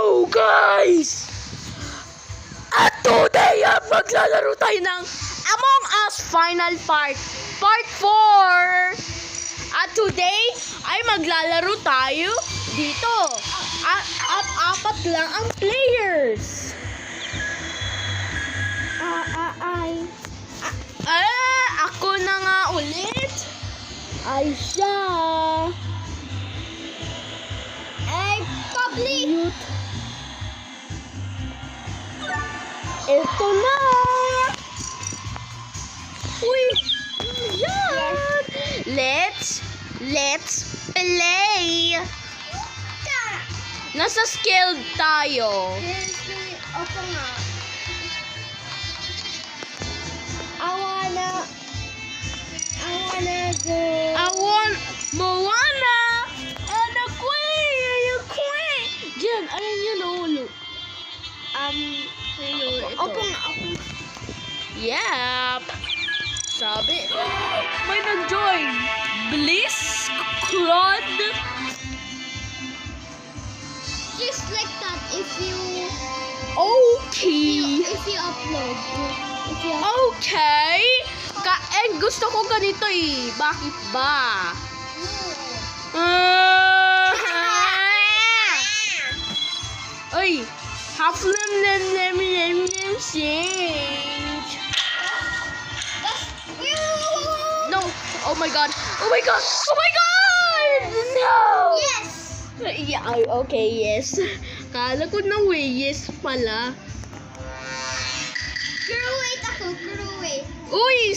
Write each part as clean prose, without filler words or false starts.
Hello guys! At today maglalaro tayo ng Among Us Final Part 4. At today ay maglalaro tayo dito. At apat lang ang players. Ako na nga ulit. Ay siya. Ay, public! Ito na! Uy! Yan! Let's play! Nasa skilled tayo. Opo nga. I wanna go. Moana! Ano, queen! You queen! Diyan, ayun yun, ulo. Opo nga, opo nga. Yep! Sabi, may nag-join. Bliss Claude. Just like that if you Okay. upload. Okay. Gusto ko ganito eh. Bakit ba? Uy. Half lem shake. No. Oh my god. Oh my god. Oh my god. No. Yes! Yeah, okay, yes. Kala ko na yes pala. Gruwait ako, gruwait. Uy!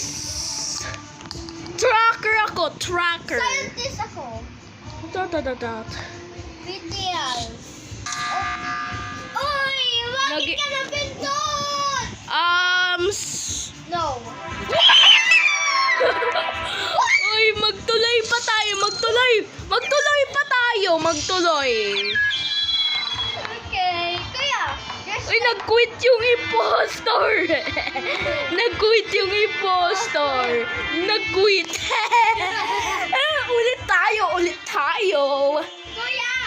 Tracker ako, tracker. Scientist ako. Dot. BTS. Uy! Bakit ka napindot? No. Uy, magtuloy pa tayo, magtuloy. Okay. Kuya, guess Uy, nag-quit yung impostor. Nag-quit. Ulit tayo. Kuya,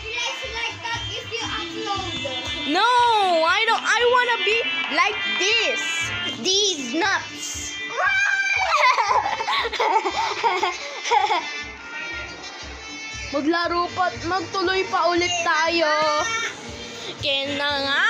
just like that if you upload. No, I wanna be like this. These nuts. Magtuloy pa ulit tayo. Kaya na nga.